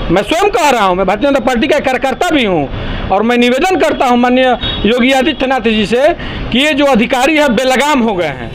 मैं स्वयं कह रहा हूँ, मैं भारतीय जनता पार्टी का कार्यकर्ता भी हूँ और मैं निवेदन करता हूँ माननीय योगी आदित्यनाथ जी से कि ये जो अधिकारी है बेलगाम हो गए हैं।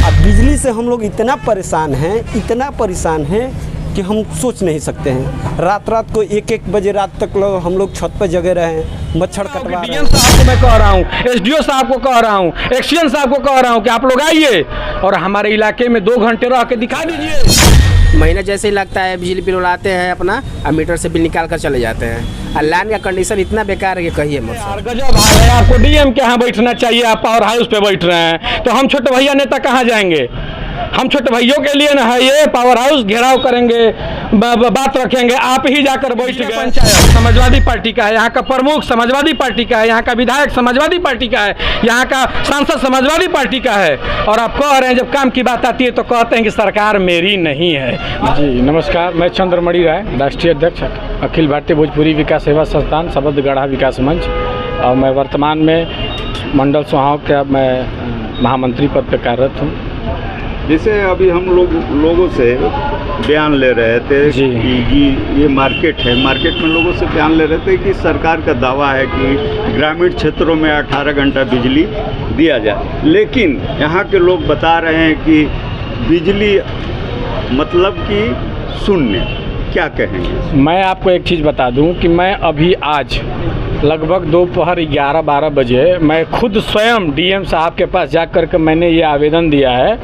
अब बिजली से हम लोग इतना परेशान हैं कि हम सोच नहीं सकते हैं। रात को एक बजे रात तक हम लोग छत पर जगे रहे हैं, मच्छर कटवा रहे हैं। डीएम साहब को मैं कह रहा हूँ, एसडीओ साहब को कह रहा हूँ, एक्सीएन साहब को कह रहा हूँ कि आप लोग आइए और हमारे इलाके में 2 घंटे रह के दिखा दीजिए। महीना जैसे ही लगता है बिजली बिल उड़ाते हैं अपना और मीटर से बिल निकाल कर चले जाते हैं और लाइन का कंडीशन इतना बेकार है कि कहिए मत। यार गजब हाल है, आपको डीएम के यहाँ बैठना चाहिए, आप पावर हाउस पे बैठ रहे हैं तो हम छोटे भैया नेता कहाँ जाएंगे? हम छोटे भाइयों के लिए ना है ये पावर हाउस, घेराव करेंगे, बात रखेंगे, आप ही जाकर बैठ गए। पंचायत समाजवादी पार्टी का है, यहाँ का प्रमुख समाजवादी पार्टी का है, यहाँ का विधायक समाजवादी पार्टी का है, यहाँ का सांसद समाजवादी पार्टी का है और आप कह रहे हैं जब काम की बात आती है तो कहते हैं कि सरकार मेरी नहीं है। जी नमस्कार, मैं चंद्रमणि राय, राष्ट्रीय अध्यक्ष अखिल भारतीय भोजपुरी विकास सेवा संस्थान सबदगढ़ा विकास मंच और मैं वर्तमान में मंडल सोहाव का मैं महामंत्री पद पर कार्यरत हूँ। जैसे अभी हम लोगों से बयान ले रहे थे कि ये मार्केट है, मार्केट में लोगों से बयान ले रहे थे कि सरकार का दावा है कि ग्रामीण क्षेत्रों में 18 घंटा बिजली दिया जाए, लेकिन यहाँ के लोग बता रहे हैं कि बिजली मतलब कि शून्य। क्या कहेंगे? मैं आपको एक चीज़ बता दूं कि मैं अभी आज लगभग दोपहर 11-12 बजे मैं खुद स्वयं डीएम साहब के पास जा कर के मैंने ये आवेदन दिया है।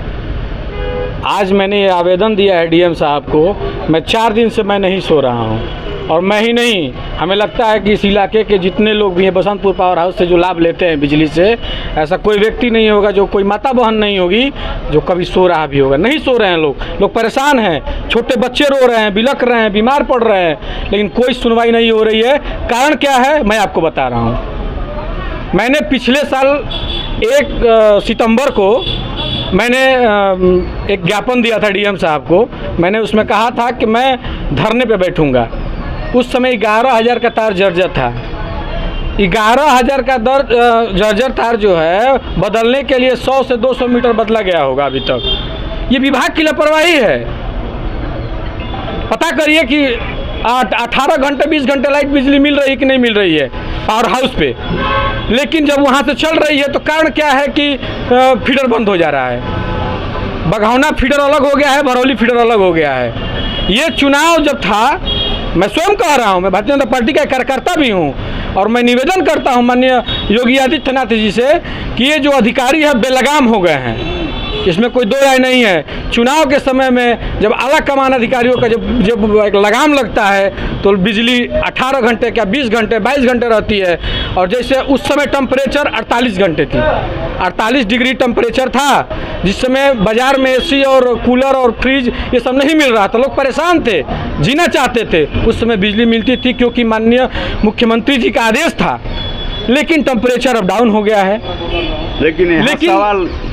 आज मैंने ये आवेदन दिया है डीएम साहब को। मैं 4 दिन से मैं नहीं सो रहा हूँ और मैं ही नहीं, हमें लगता है कि इस इलाके के जितने लोग भी हैं बसंतपुर पावर हाउस से जो लाभ लेते हैं बिजली से, ऐसा कोई व्यक्ति नहीं होगा, जो कोई माता बहन नहीं होगी जो कभी सो रहा भी होगा। नहीं सो रहे हैं लोग परेशान हैं, छोटे बच्चे रो रहे हैं, बिलख रहे हैं, बीमार पड़ रहे हैं, लेकिन कोई सुनवाई नहीं हो रही है। कारण क्या है मैं आपको बता रहा हूँ। मैंने पिछले साल 1 सितंबर को मैंने एक ज्ञापन दिया था डीएम साहब को। मैंने उसमें कहा था कि मैं धरने पे बैठूंगा। उस समय 11,000 का तार जर्जर था। 11,000 का जर्जर तार जो है बदलने के लिए 100 से 200 मीटर बदला गया होगा अभी तक। ये विभाग की लापरवाही है। पता करिए कि 18 घंटे 20 घंटे लाइट बिजली मिल रही है कि नहीं मिल रही है पावर हाउस पे, लेकिन जब वहाँ से चल रही है तो कारण क्या है कि फीडर बंद हो जा रहा है। बघौना फीडर अलग हो गया है, भरौली फीडर अलग हो गया है। ये चुनाव जब था, मैं स्वयं कह रहा हूँ, मैं भारतीय जनता पार्टी का कार्यकर्ता भी हूँ और मैं निवेदन करता हूँ माननीय योगी आदित्यनाथ जी से कि ये जो अधिकारी है बेलगाम हो गए हैं, इसमें कोई दो राय नहीं है। चुनाव के समय में जब आला कमान अधिकारियों का जब एक लगाम लगता है तो बिजली 18 घंटे क्या 20 घंटे 22 घंटे रहती है। और जैसे उस समय टेम्परेचर 48 घंटे थी, 48 डिग्री टेम्परेचर था, जिस समय बाज़ार में एसी और कूलर और फ्रिज ये सब नहीं मिल रहा था, लोग परेशान थे, जीना चाहते थे। उस समय बिजली मिलती थी क्योंकि माननीय मुख्यमंत्री जी का आदेश था, लेकिन टेम्परेचर अब डाउन हो गया है। लेकिन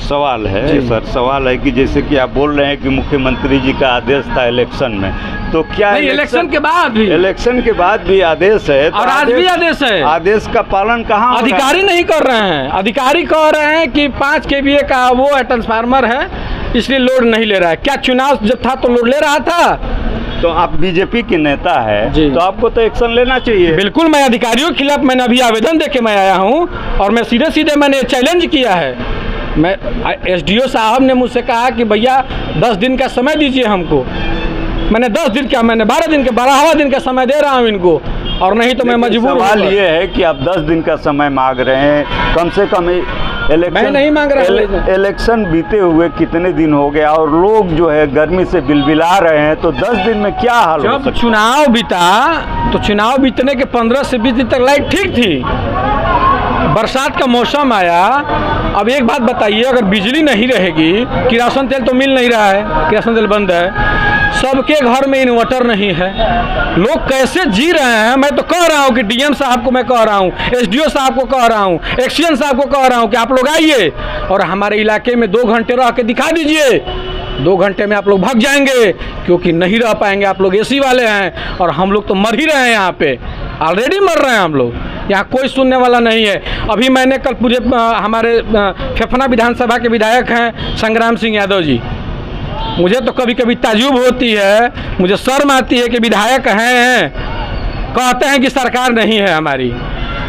सवाल है सर, सवाल है कि जैसे कि आप बोल रहे हैं कि मुख्यमंत्री जी का आदेश था इलेक्शन में, तो क्या इलेक्शन के बाद भी आदेश है और आज भी आदेश है। आदेश का पालन कहाँ? अधिकारी नहीं कर रहे हैं। अधिकारी कह रहे हैं कि 5 kVA का वो ट्रांसफार्मर है इसलिए लोड नहीं ले रहा है। क्या चुनाव जब था तो लोड ले रहा था? तो आप बीजेपी के नेता है तो आपको तो एक्शन लेना चाहिए। बिल्कुल, मैं अधिकारियों के खिलाफ मैंने अभी आवेदन देके मैं आया हूँ और मैं सीधे मैंने चैलेंज किया है। मैं एसडीओ साहब ने मुझसे कहा कि भैया 10 दिन का समय दीजिए हमको। मैंने 10 दिन क्या, मैंने 12 दिन का 12वां दिन का समय दे रहा हूँ इनको, और नहीं तो मैं मजबूर। सवाल ये है कि आप 10 दिन का समय मांग रहे हैं, कम से कम मैं नहीं मांग रहा। इलेक्शन बीते हुए कितने दिन हो गया और लोग जो है गर्मी से बिलबिला रहे हैं, तो 10 दिन में क्या हाल हो सकता है? जब चुनाव बीता तो चुनाव बीतने के 15 से 20 दिन तक लाइट ठीक थी, बरसात का मौसम आया। अब एक बात बताइए, अगर बिजली नहीं रहेगी, किरासन तेल तो मिल नहीं रहा है, किरासन तेल बंद है, सबके घर में इन्वर्टर नहीं है, लोग कैसे जी रहे हैं? मैं तो कह रहा हूँ कि डीएम साहब को मैं कह रहा हूँ, एसडीओ साहब को कह रहा हूँ, एक्सीएन साहब को कह रहा हूँ कि आप लोग आइए और हमारे इलाके में 2 घंटे रह के दिखा दीजिए। 2 घंटे में आप लोग भाग जाएंगे क्योंकि नहीं रह पाएंगे। आप लोग एसी वाले हैं और हम लोग तो मर ही रहे हैं, यहाँ पे ऑलरेडी मर रहे हैं हम लोग, यहाँ कोई सुनने वाला नहीं है। अभी मैंने कल मुझे हमारे फेफना विधानसभा के विधायक हैं संग्राम सिंह यादव जी, मुझे तो कभी कभी ताज्जुब होती है, मुझे शर्म आती है कि विधायक हैं कहते हैं कि सरकार नहीं है हमारी।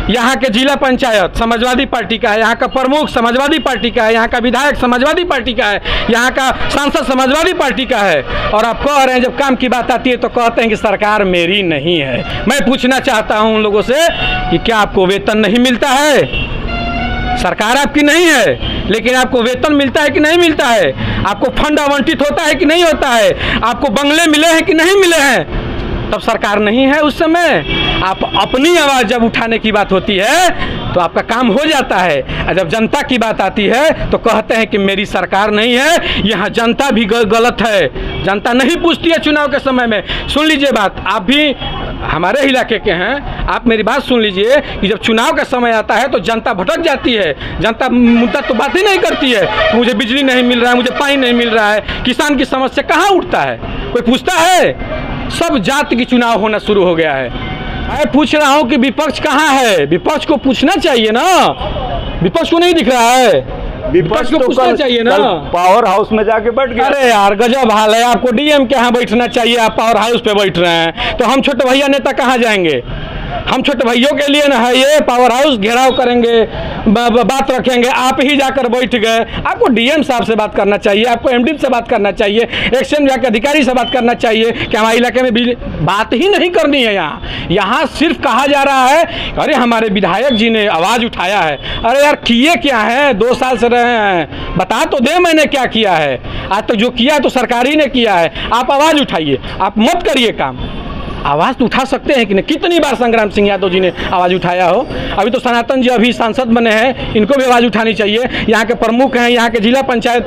यहाँ के जिला पंचायत समाजवादी पार्टी का है, यहाँ का प्रमुख समाजवादी पार्टी का है, यहाँ का विधायक समाजवादी पार्टी का है, यहाँ का सांसद समाजवादी पार्टी का है, और आप कह रहे हैं जब काम की बात आती है तो कहते हैं कि सरकार मेरी नहीं है। मैं पूछना चाहता हूँ उन लोगों से कि क्या आपको वेतन नहीं मिलता है? सरकार आपकी नहीं है, लेकिन आपको वेतन मिलता है कि नहीं मिलता है? आपको फंड आवंटित होता है कि नहीं होता है? आपको बंगले मिले हैं कि नहीं मिले हैं? तब सरकार नहीं है उस समय। आप अपनी आवाज़ जब उठाने की बात होती है तो आपका काम हो जाता है, और जब जनता की बात आती है तो कहते हैं कि मेरी सरकार नहीं है। यहाँ जनता भी गलत है, जनता नहीं पूछती है चुनाव के समय में। सुन लीजिए बात, आप भी हमारे इलाके के हैं, आप मेरी बात सुन लीजिए कि जब चुनाव का समय आता है तो जनता भटक जाती है। जनता मुद्दा तो बात ही नहीं करती है, मुझे बिजली नहीं मिल रहा है, मुझे पानी नहीं मिल रहा है, किसान की समस्या कहाँ उठता है? कोई पूछता है? सब जाति की चुनाव होना शुरू हो गया है। मैं पूछ रहा हूँ कि विपक्ष कहाँ है? विपक्ष को पूछना चाहिए ना, विपक्ष को नहीं दिख रहा है? विपक्ष को पूछना चाहिए ना। पावर हाउस में जाके बैठ गए। अरे यार गजब हाल है, आपको डीएम के यहाँ बैठना चाहिए, आप पावर हाउस पे बैठ रहे हैं, तो हम छोटे भैया नेता कहाँ जाएंगे? हम छोटे भाइयों के लिए ना है ये पावर हाउस, घेराव करेंगे, बात रखेंगे, आप ही जाकर बैठ गए। आपको डीएम साहब से बात करना चाहिए, आपको एमडी से बात करना चाहिए, एक्सचेंज विभाग के अधिकारी से बात करना चाहिए कि हमारे इलाके में बिजली, बात ही नहीं करनी है। यहाँ सिर्फ कहा जा रहा है अरे हमारे विधायक जी ने आवाज़ उठाया है। अरे यार किए क्या है? 2 साल से रहे हैं, बता तो दे मैंने क्या किया है। आज तो जो किया है तो सरकार ही ने किया है। आप आवाज़ उठाइए, आप मत करिए काम। आवाज़ तो उठा सकते हैं कि नहीं? कितनी बार संग्राम सिंह यादव जी ने आवाज़ उठाया हो। अभी तो सनातन जी अभी सांसद बने हैं, इनको भी आवाज़ उठानी चाहिए। यहाँ के प्रमुख हैं, यहाँ के जिला पंचायत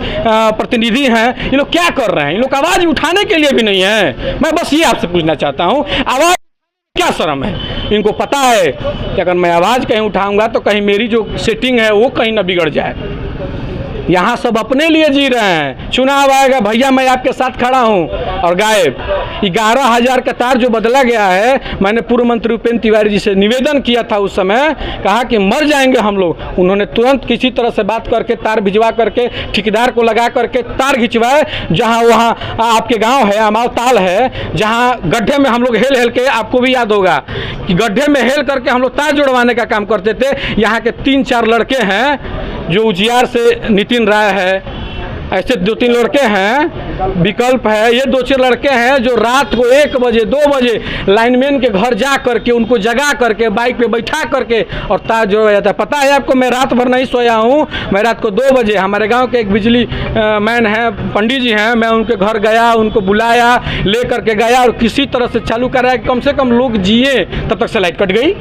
प्रतिनिधि हैं, ये लोग क्या कर रहे हैं? इन लोग आवाज़ उठाने के लिए भी नहीं है। मैं बस ये आपसे पूछना चाहता हूँ, आवाज़ क्या शर्म है? इनको पता है कि अगर मैं आवाज़ कहीं उठाऊँगा तो कहीं मेरी जो सेटिंग है वो कहीं ना बिगड़ जाए। यहाँ सब अपने लिए जी रहे हैं। चुनाव आएगा भैया मैं आपके साथ खड़ा हूँ, और गायब। 11,000 का तार जो बदला गया है, मैंने पूर्व मंत्री उपेंद्र तिवारी जी से निवेदन किया था उस समय, कहा कि मर जाएंगे हम लोग। उन्होंने तुरंत किसी तरह से बात करके तार भिजवा करके ठेकेदार को लगा करके तार खिंचवाए। जहाँ वहाँ आपके गाँव है अमाव ताल है, जहाँ गड्ढे में हम लोग हेल हेल के, आपको भी याद होगा कि गड्ढे में हेल करके हम लोग तार जुड़वाने का काम करते थे। यहाँ के 3-4 लड़के हैं, जो उजियार से नितिन राय है, ऐसे 2-3 लड़के हैं, विकल्प है, ये 2-4 लड़के हैं जो रात को 1 बजे 2 बजे लाइनमैन के घर जा करके उनको जगा करके बाइक पे बैठा करके और तार जोड़ा जाता है। पता है आपको, मैं रात भर नहीं सोया हूँ। मैं रात को 2 बजे, हमारे गांव के एक बिजली मैन है, पंडित जी हैं, मैं उनके घर गया, उनको बुलाया, ले करके गया और किसी तरह से चालू कराया कि कम से कम लोग जिए। तब तक से लाइट कट गई।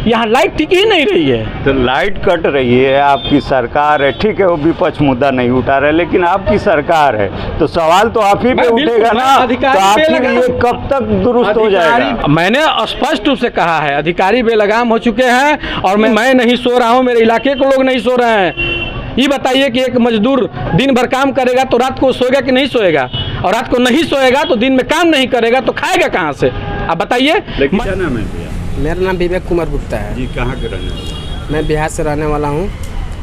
यहाँ लाइट टिक ही नहीं रही है। तो लाइट कट रही है, आपकी सरकार है, ठीक है, वो विपक्ष मुद्दा नहीं उठा रहे, लेकिन आपकी सरकार है तो सवाल तो आप ही पे उठेगा ना। तो आखिर ये कब तक दुरुस्त हो जाएगा? मैंने स्पष्ट रूप से कहा है, अधिकारी बेलगाम हो चुके हैं, और मैं नहीं सो रहा हूँ, मेरे इलाके के लोग नहीं सो रहे हैं। ये बताइए कि एक मजदूर दिन भर काम करेगा तो रात को सोएगा कि नहीं सोएगा? और रात को नहीं सोएगा तो दिन में काम नहीं करेगा तो खाएगा कहाँ से? आप बताइए। क्या नाम है भैया? मेरा नाम विवेक कुमार गुप्ता है जी। कहाँ के रहने वाले? मैं बिहार से रहने वाला हूँ,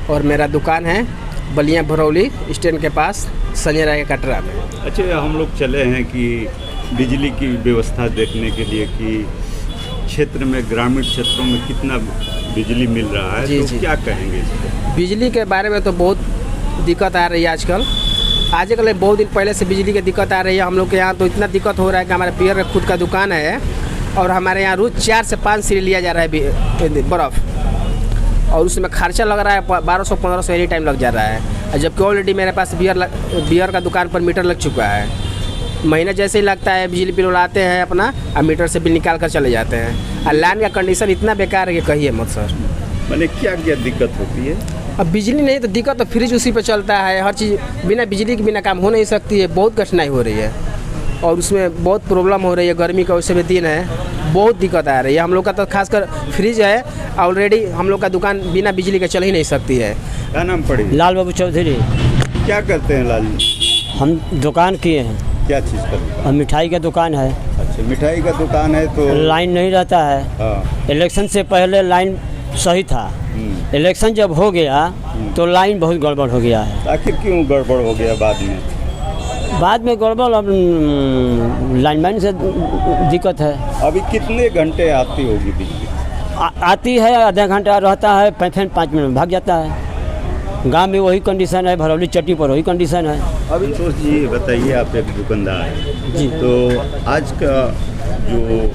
और मेरा दुकान है बलिया भरौली स्टैंड के पास संजय राय के कटरा में। अच्छा, हम लोग चले हैं कि बिजली की व्यवस्था देखने के लिए कि क्षेत्र में, ग्रामीण क्षेत्रों में कितना बिजली मिल रहा है, जी, तो जी। क्या कहेंगे इस पर? बिजली के बारे में तो बहुत दिक्कत आ रही है आजकल। आजकल बहुत दिन पहले से बिजली की दिक्कत आ रही है। हम लोग के यहाँ तो इतना दिक्कत हो रहा है कि हमारे पियर का खुद का दुकान है, और हमारे यहाँ रोज़ 4 से 5 सिरे लिया जा रहा है बर्फ़, और उसमें खर्चा लग रहा है 1200-1500 एनी टाइम लग जा रहा है। जबकि ऑलरेडी मेरे पास बियर का दुकान पर मीटर लग चुका है। महीना जैसे ही लगता है बिजली बिल उड़ाते हैं अपना, और मीटर से बिल निकाल कर चले जाते हैं। और लाइन का कंडीशन इतना बेकार है कि कहिए मत सर। मैंने क्या क्या दिक्कत होती है? अब बिजली नहीं तो दिक्कत तो फ्रिज उसी पे चलता है, हर चीज़ बिना बिजली के बिना काम हो नहीं सकती है। बहुत कठिनाई हो रही है, और उसमें बहुत प्रॉब्लम हो रही है। गर्मी का वैसे भी दिन है, बहुत दिक्कत आ रही है। हम लोग का तो खासकर फ्रिज है, ऑलरेडी हम लोग का दुकान बिना बिजली के चल ही नहीं सकती है। क्या नाम पड़ेगा? लाल बाबू चौधरी। क्या करते हैं लाल जी? हम दुकान किए हैं। क्या चीज़ का? और मिठाई का दुकान है। अच्छा, मिठाई का दुकान है तो लाइन नहीं रहता है। हाँ। इलेक्शन से पहले लाइन सही था, इलेक्शन जब हो गया तो लाइन बहुत गड़बड़ हो गया है। आखिर क्यों गड़बड़ हो गया बाद में? बाद में गड़बड़ अब लाइनमैन से दिक्कत है। अभी कितने घंटे आती होगी बिजली? आती है, आधा घंटा रहता है, फिर 5 मिनट में भाग जाता है। गांव में वही कंडीशन है, भरौली चट्टी पर वही कंडीशन है। अभी संतोष जी बताइए, आप एक दुकानदार हैं जी। तो आज का जो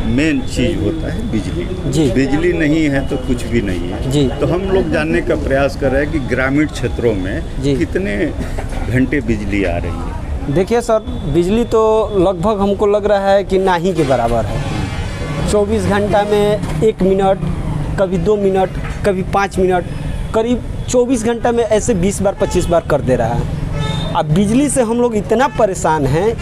मेन चीज़ होता है बिजली। जी। बिजली नहीं है तो कुछ भी नहीं है। जी। तो हम लोग जानने का प्रयास कर रहे हैं कि ग्रामीण क्षेत्रों में जी। कितने घंटे बिजली आ रही है? देखिए सर, बिजली तो लगभग हमको लग रहा है कि ना ही के बराबर है। 24 घंटा में 1 मिनट, कभी 2 मिनट, कभी 5 मिनट, करीब 24 घंटा में ऐसे 20 बार 25 बार कर दे रहा है। अब बिजली से हम लोग इतना परेशान हैं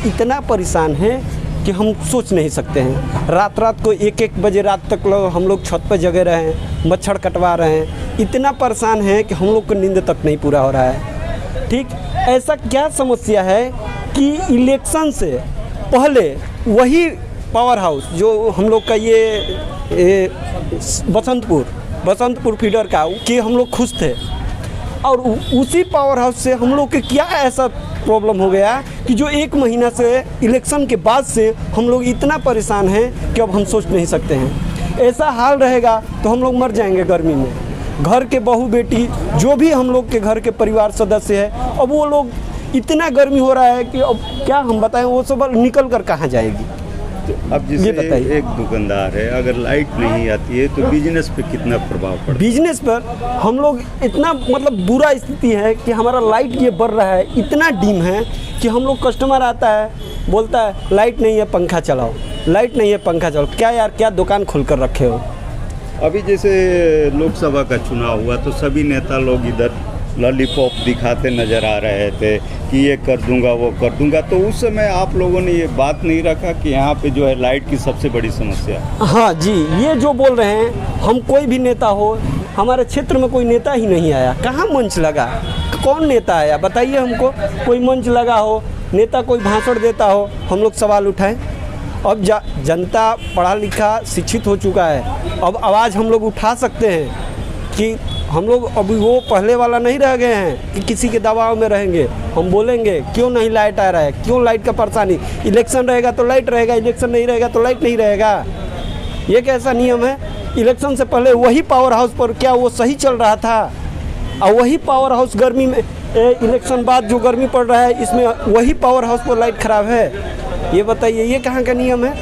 कि हम सोच नहीं सकते हैं। रात को 1-1 बजे रात तक हम लोग छत पर जगे रहे हैं, मच्छर कटवा रहे हैं। इतना परेशान हैं कि हम लोग को नींद तक नहीं पूरा हो रहा है। ठीक, ऐसा क्या समस्या है कि इलेक्शन से पहले वही पावर हाउस जो हम लोग का ये बसंतपुर फीडर का, कि हम लोग खुश थे, और उसी पावर हाउस से हम लोग के क्या ऐसा प्रॉब्लम हो गया कि जो 1 महीना से इलेक्शन के बाद से हम लोग इतना परेशान हैं कि अब हम सोच नहीं सकते हैं। ऐसा हाल रहेगा तो हम लोग मर जाएंगे गर्मी में। घर के बहू बेटी जो भी हम लोग के घर के परिवार सदस्य है, अब वो लोग, इतना गर्मी हो रहा है कि अब क्या हम बताएं, वो सब निकल कर कहाँ जाएगी। तो अब जैसे एक दुकानदार है, अगर लाइट नहीं आती है तो बिजनेस पे कितना प्रभाव पड़ता है? बिजनेस पर हम लोग इतना मतलब बुरा स्थिति है कि हमारा लाइट ये बढ़ रहा है, इतना डिम है कि हम लोग, कस्टमर आता है बोलता है लाइट नहीं है पंखा चलाओ, लाइट नहीं है पंखा चलाओ। क्या यार, क्या दुकान खोल कर रखे हो? अभी जैसे लोकसभा का चुनाव हुआ तो सभी नेता लोग इधर लॉलीपॉप दिखाते नज़र आ रहे थे कि ये कर दूंगा वो कर दूंगा, तो उस समय आप लोगों ने ये बात नहीं रखा कि यहाँ पे जो है लाइट की सबसे बड़ी समस्या है? हाँ जी, ये जो बोल रहे हैं, हम कोई भी नेता हो, हमारे क्षेत्र में कोई नेता ही नहीं आया। कहाँ मंच लगा? कौन नेता आया बताइए हमको। कोई मंच लगा हो, नेता कोई भाषण देता हो, हम लोग सवाल उठाएं। अब जनता पढ़ा लिखा शिक्षित हो चुका है, अब आवाज़ हम लोग उठा सकते हैं कि हम लोग अभी वो पहले वाला नहीं रह गए हैं कि किसी के दबाव में रहेंगे। हम बोलेंगे क्यों नहीं लाइट आ रहा है, क्यों लाइट का परेशानी। इलेक्शन रहेगा तो लाइट रहेगा, इलेक्शन नहीं रहेगा तो लाइट नहीं रहेगा। ये कैसा नियम है? इलेक्शन से पहले वही पावर हाउस पर क्या वो सही चल रहा था, और वही पावर हाउस गर्मी में, इलेक्शन बाद जो गर्मी पड़ रहा है इसमें वही पावर हाउस पर लाइट ख़राब है? ये बताइए, ये कहाँ का नियम है?